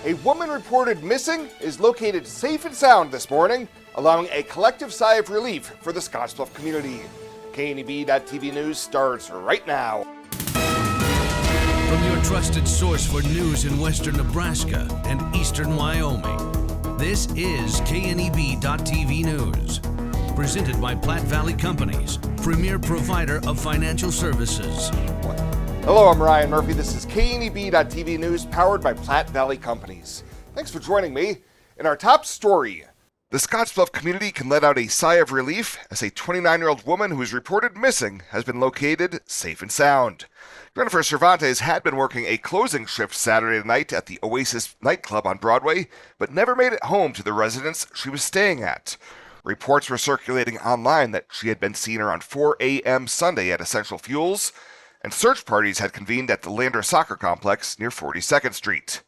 A woman reported missing is located safe and sound this morning, allowing a collective sigh of relief for the Scottsbluff community. KNEB.TV News starts right now. From your trusted source for news in western Nebraska and eastern Wyoming, this is KNEB.TV News. Presented by Platte Valley Companies, premier provider of financial services. Hello, I'm Ryan Murphy. This is KNEB.TV News powered by Platte Valley Companies. Thanks for joining me. In our top story, the Scottsbluff community can let out a sigh of relief as a 29-year-old woman who is reported missing has been located safe and sound. Jennifer Cervantes had been working a closing shift Saturday night at the Oasis nightclub on Broadway, but never made it home to the residence she was staying at. Reports were circulating online that she had been seen around 4 a.m. Sunday at Essential Fuels, and search parties had convened at the Lander Soccer Complex near 42nd Street.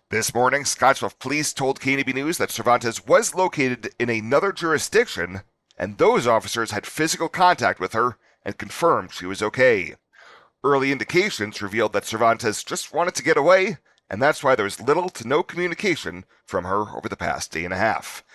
This morning, Scottsbluff police told KNEB News that Cervantes was located in another jurisdiction, and those officers had physical contact with her and confirmed she was okay. Early indications revealed that Cervantes just wanted to get away, and that's why there was little to no communication from her over the past day and a half.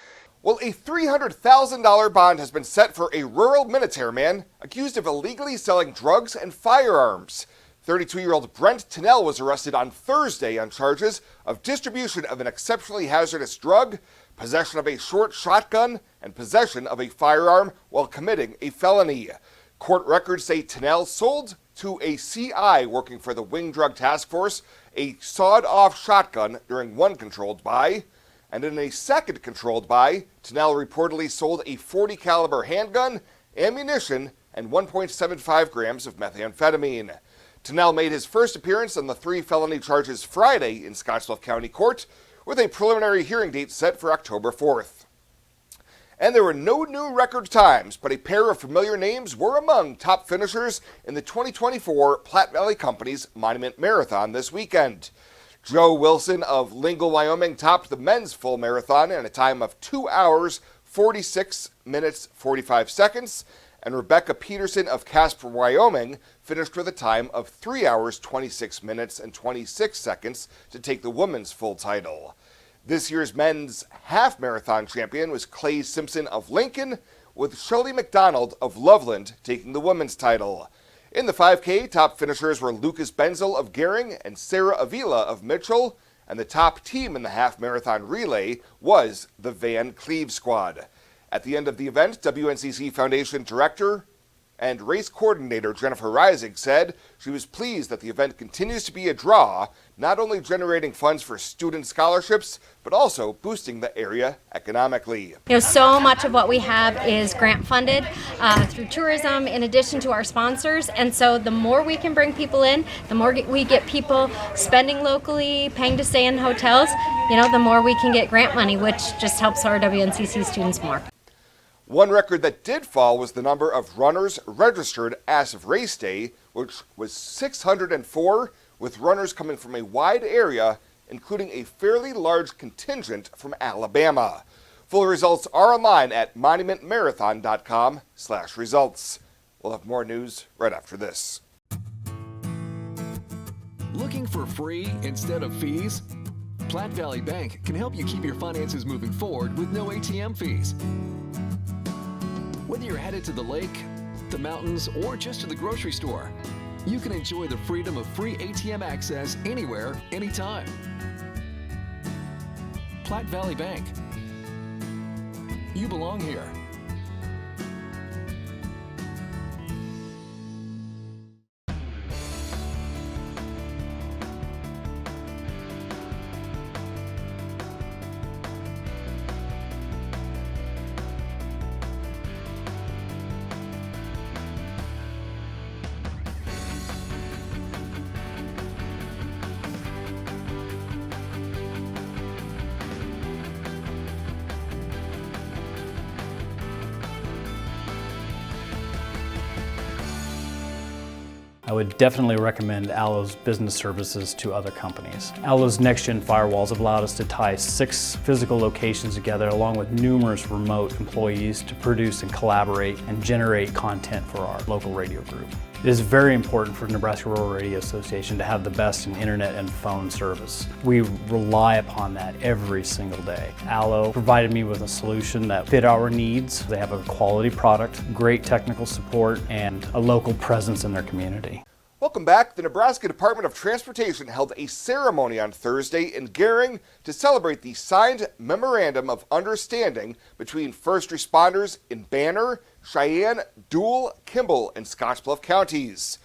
Well, a $300,000 bond has been set for a rural Minutair man accused of illegally selling drugs and firearms. 32-year-old Brent Tinnell was arrested on Thursday on charges of distribution of an exceptionally hazardous drug, possession of a short shotgun, and possession of a firearm while committing a felony. Court records say Tinnell sold to a CI working for the Wing Drug Task Force a sawed-off shotgun during one controlled buy. And in a second controlled buy, Tinnell reportedly sold a .40 caliber handgun, ammunition, and 1.75 grams of methamphetamine. Tinnell made his first appearance on the 3 felony charges Friday in Scottsbluff County Court, with a preliminary hearing date set for October 4th. And there were no new record times, but a pair of familiar names were among top finishers in the 2024 Platte Valley Companies Monument Marathon this weekend. Joe Wilson of Lingle, Wyoming topped the men's full marathon in a time of 2 hours, 46 minutes, 45 seconds, and Rebecca Peterson of Casper, Wyoming finished with a time of 3 hours, 26 minutes, and 26 seconds to take the women's full title. This year's men's half marathon champion was Clay Simpson of Lincoln, with Shelley McDonald of Loveland taking the women's title. In the 5K, top finishers were Lucas Benzel of Gering and Sarah Avila of Mitchell, and the top team in the half marathon relay was the Van Cleve squad. At the end of the event, WNCC Foundation Director and race coordinator Jennifer Rising said she was pleased that the event continues to be a draw, not only generating funds for student scholarships, but also boosting the area economically. So much of what we have is grant funded through tourism in addition to our sponsors, and so the more we can bring people in, the more we get people spending locally, paying to stay in hotels, the more we can get grant money, which just helps our WNCC students more. One record that did fall was the number of runners registered as of race day, which was 604, with runners coming from a wide area, including a fairly large contingent from Alabama. Full results are online at monumentmarathon.com/results. We'll have more news right after this. Looking for free instead of fees? Platte Valley Bank can help you keep your finances moving forward with no ATM fees. Whether you're headed to the lake, the mountains, or just to the grocery store, you can enjoy the freedom of free ATM access anywhere, anytime. Platte Valley Bank. You belong here. I would definitely recommend Allo's business services to other companies. Allo's next-gen firewalls have allowed us to tie 6 physical locations together along with numerous remote employees to produce and collaborate and generate content for our local radio group. It is very important for Nebraska Rural Radio Association to have the best in internet and phone service. We rely upon that every single day. Allo provided me with a solution that fit our needs. They have a quality product, great technical support, and a local presence in their community. Welcome back. The Nebraska Department of Transportation held a ceremony on Thursday in Gering to celebrate the signed Memorandum of Understanding between first responders in Banner, Cheyenne, Dual, Kimball, and Scottsbluff counties.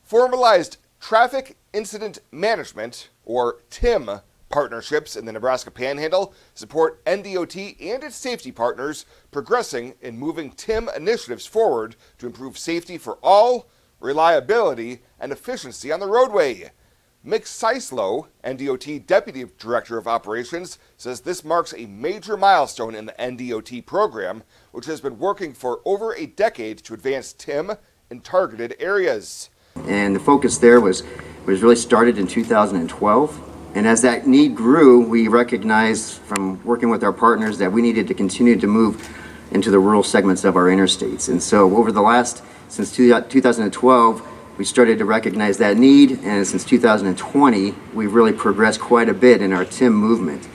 Formalized Traffic Incident Management, or TIM, partnerships in the Nebraska Panhandle support NDOT and its safety partners progressing in moving TIM initiatives forward to improve safety for all, reliability, and efficiency on the roadway. Mick Seislow, NDOT Deputy Director of Operations, says this marks a major milestone in the NDOT program, which has been working for over a decade to advance TIM in targeted areas. And the focus there was really started in 2012. And as that need grew, we recognized from working with our partners that we needed to continue to move into the rural segments of our interstates. And so since 2012, we started to recognize that need, and since 2020, we've really progressed quite a bit in our TIM movement.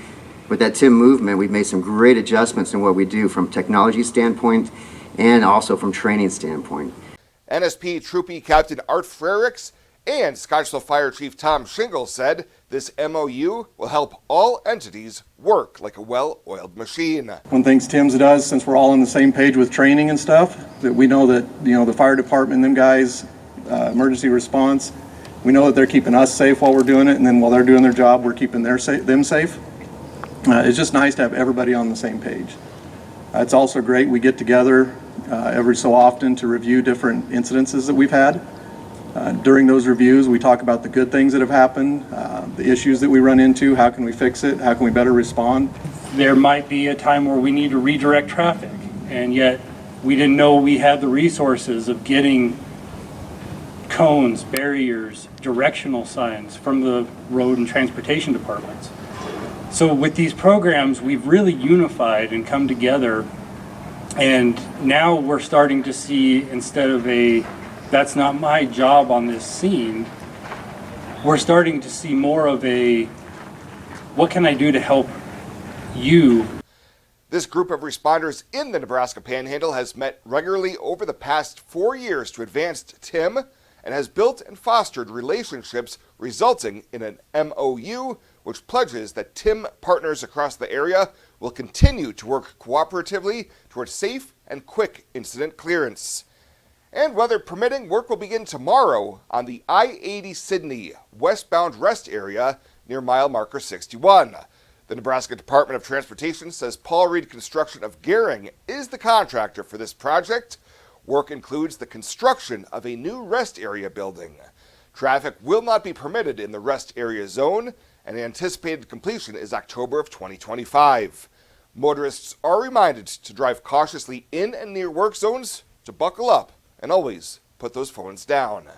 With that TIM movement, we've made some great adjustments in what we do from technology standpoint and also from training standpoint. NSP Troopy Captain Art Frericks and Scottsdale Fire Chief Tom Shingle said this MOU will help all entities work like a well-oiled machine. One thing TIMS does, since we're all on the same page with training and stuff, that we know that the fire department, them guys, emergency response, we know that they're keeping us safe while we're doing it, and then while they're doing their job, we're keeping them safe. It's just nice to have everybody on the same page. It's also great we get together every so often to review different incidences that we've had. During those reviews, we talk about the good things that have happened, the issues that we run into, how can we fix it, how can we better respond. There might be a time where we need to redirect traffic, and yet we didn't know we had the resources of getting cones, barriers, directional signs from the road and transportation departments. So with these programs, we've really unified and come together, and now we're starting to see, instead of that's not my job on this scene, we're starting to see more of what can I do to help you? This group of responders in the Nebraska Panhandle has met regularly over the past 4 years to advance TIM and has built and fostered relationships resulting in an MOU, which pledges that TIM partners across the area will continue to work cooperatively towards safe and quick incident clearance. And weather permitting, work will begin tomorrow on the I-80 Sydney westbound rest area near mile marker 61. The Nebraska Department of Transportation says Paul Reed Construction of Gering is the contractor for this project. Work includes the construction of a new rest area building. Traffic will not be permitted in the rest area zone, and anticipated completion is October of 2025. Motorists are reminded to drive cautiously in and near work zones, to buckle up, and always put those phones down.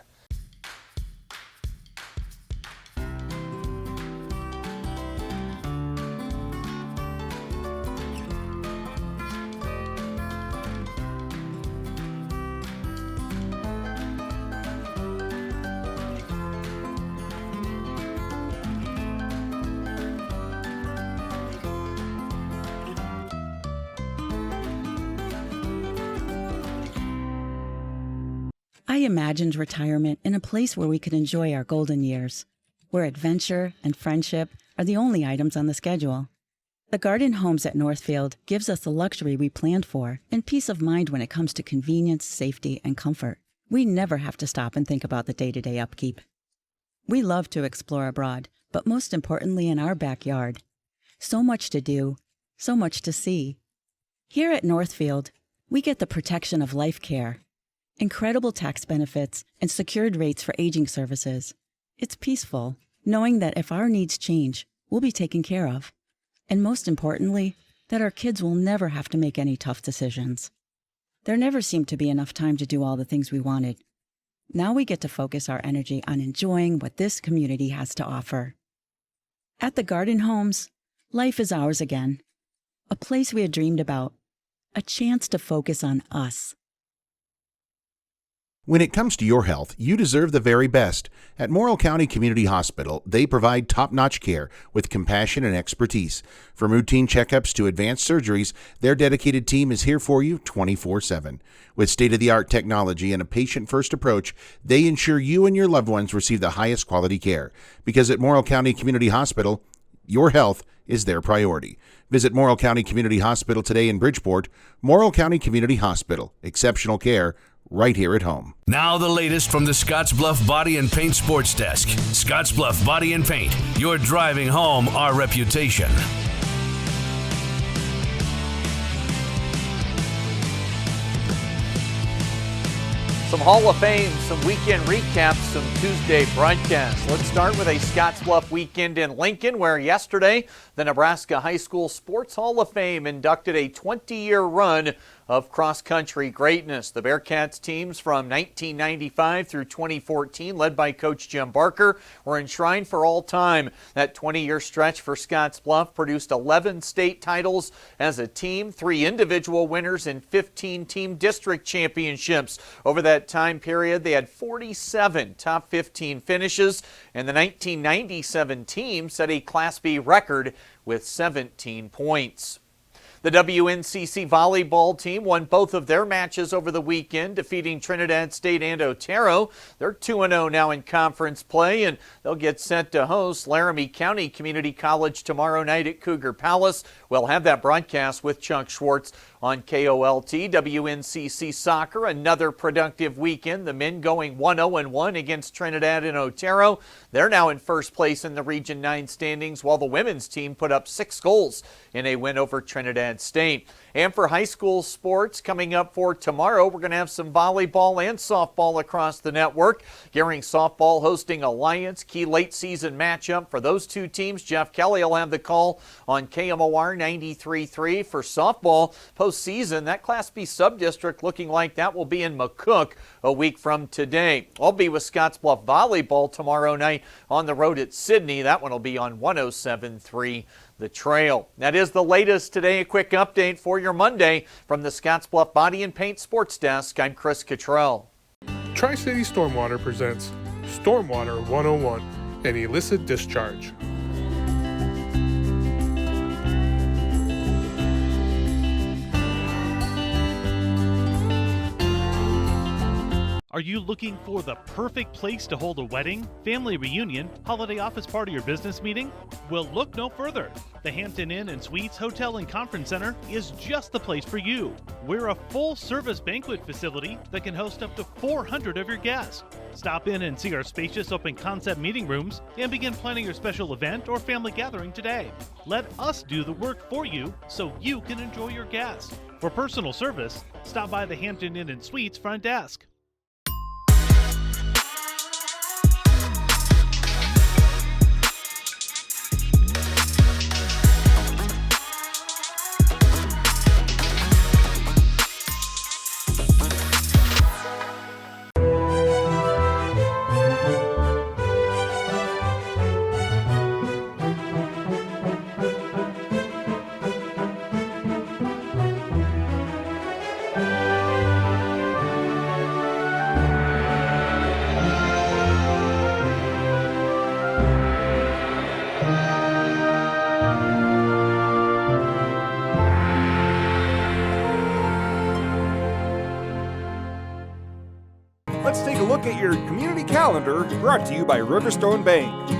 I imagined retirement in a place where we could enjoy our golden years, where adventure and friendship are the only items on the schedule. The Garden Homes at Northfield gives us the luxury we planned for and peace of mind when it comes to convenience, safety, and comfort. We never have to stop and think about the day-to-day upkeep. We love to explore abroad, but most importantly in our backyard. So much to do, so much to see. Here at Northfield, we get the protection of life care, incredible tax benefits, and secured rates for aging services. It's peaceful, knowing that if our needs change, we'll be taken care of. And most importantly, that our kids will never have to make any tough decisions. There never seemed to be enough time to do all the things we wanted. Now we get to focus our energy on enjoying what this community has to offer. At the Garden Homes, life is ours again. A place we had dreamed about. A chance to focus on us. When it comes to your health, you deserve the very best. At Morrill County Community Hospital, they provide top-notch care with compassion and expertise. From routine checkups to advanced surgeries, their dedicated team is here for you 24/7. With state-of-the-art technology and a patient-first approach, they ensure you and your loved ones receive the highest quality care. Because at Morrill County Community Hospital, your health is their priority. Visit Morrill County Community Hospital today in Bridgeport. Morrill County Community Hospital. Exceptional care right here at home. Now the latest from the Scottsbluff Body and Paint Sports Desk. Scottsbluff Body and Paint. You're driving home our reputation. Some Hall of Fame, some weekend recaps, some Tuesday broadcasts. Let's start with a Scottsbluff weekend in Lincoln, where yesterday the Nebraska High School Sports Hall of Fame inducted a 20-year run of cross-country greatness. The Bearcats teams from 1995 through 2014, led by Coach Jim Barker, were enshrined for all time. That 20-year stretch for Scottsbluff produced 11 state titles as a team, 3 individual winners, and 15 team district championships. Over that time period, they had 47 top 15 finishes, and the 1997 team set a Class B record with 17 points. The WNCC volleyball team won both of their matches over the weekend, defeating Trinidad State and Otero. They're 2-0 now in conference play, and they'll get set to host Laramie County Community College tomorrow night at Cougar Palace. We'll have that broadcast with Chuck Schwartz on KOLT. WNCC soccer, another productive weekend. The men going 1-0-1 against Trinidad and Otero. They're now in first place in the Region 9 standings, while the women's team put up 6 goals in a win over Trinidad State. And for high school sports, coming up for tomorrow, we're going to have some volleyball and softball across the network. Gearing softball hosting Alliance, key late season matchup for those two teams. Jeff Kelly will have the call on KMOR 93.3 for softball. Postseason, that Class B sub-district looking like that will be in McCook a week from today. I'll be with Scottsbluff volleyball tomorrow night on the road at Sydney. That one will be on 107.3 The Trail. That is the latest today. A quick update for your Monday from the Scottsbluff Body and Paint Sports Desk. I'm Chris Cottrell. Tri-City Stormwater presents Stormwater 101, an illicit discharge. Are you looking for the perfect place to hold a wedding, family reunion, holiday office party, or business meeting? Well, look no further. The Hampton Inn and Suites Hotel and Conference Center is just the place for you. We're a full-service banquet facility that can host up to 400 of your guests. Stop in and see our spacious open-concept meeting rooms and begin planning your special event or family gathering today. Let us do the work for you so you can enjoy your guests. For personal service, stop by the Hampton Inn and Suites front desk. Let's take a look at your community calendar, brought to you by Riverstone Bank.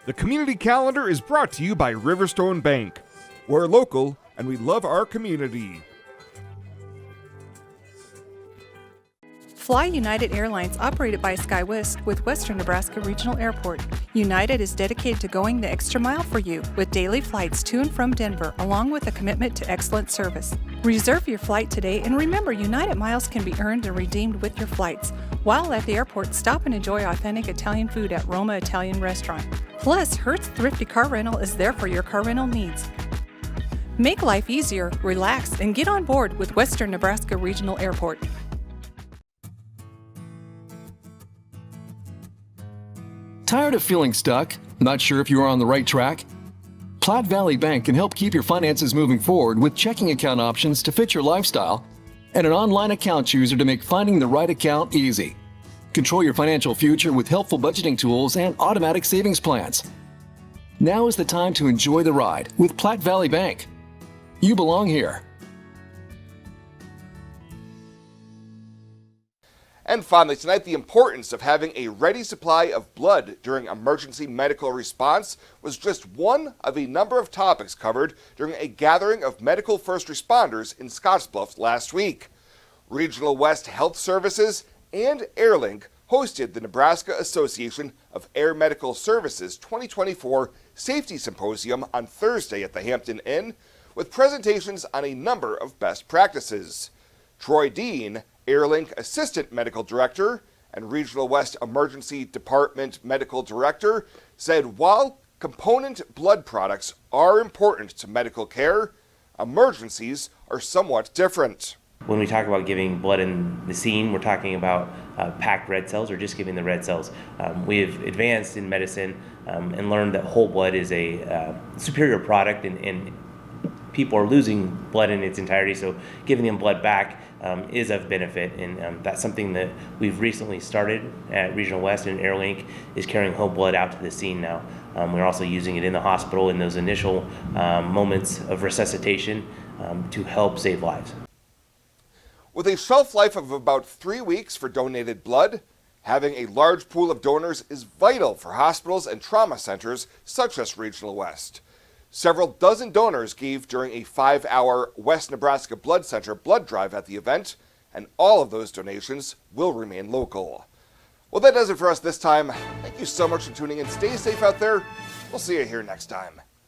The community calendar is brought to you by Riverstone Bank. We're local and we love our community. Fly United Airlines, operated by SkyWest with Western Nebraska Regional Airport. United is dedicated to going the extra mile for you with daily flights to and from Denver, along with a commitment to excellent service. Reserve your flight today, and remember, United miles can be earned and redeemed with your flights. While at the airport, stop and enjoy authentic Italian food at Roma Italian Restaurant. Plus, Hertz Thrifty Car Rental is there for your car rental needs. Make life easier, relax, and get on board with Western Nebraska Regional Airport. Tired of feeling stuck? Not sure if you are on the right track? Platte Valley Bank can help keep your finances moving forward with checking account options to fit your lifestyle and an online account chooser to make finding the right account easy. Control your financial future with helpful budgeting tools and automatic savings plans. Now is the time to enjoy the ride with Platte Valley Bank. You belong here. And finally tonight, the importance of having a ready supply of blood during emergency medical response was just one of a number of topics covered during a gathering of medical first responders in Scottsbluff last week. Regional West Health Services and Airlink hosted the Nebraska Association of Air Medical Services 2024 Safety Symposium on Thursday at the Hampton Inn, with presentations on a number of best practices. Troy Dean, Airlink Assistant Medical Director and Regional West Emergency Department Medical Director, said while component blood products are important to medical care, emergencies are somewhat different. When we talk about giving blood in the scene, we're talking about packed red cells or just giving the red cells. We have advanced in medicine and learned that whole blood is a superior product, and people are losing blood in its entirety, so giving them blood back is of benefit, and that's something that we've recently started at Regional West, and Airlink is carrying whole blood out to the scene now. We're also using it in the hospital in those initial moments of resuscitation to help save lives. With a shelf life of about 3 weeks for donated blood, having a large pool of donors is vital for hospitals and trauma centers such as Regional West. Several dozen donors gave during a 5-hour West Nebraska Blood Center blood drive at the event, and all of those donations will remain local. Well, that does it for us this time. Thank you so much for tuning in. Stay safe out there. We'll see you here next time.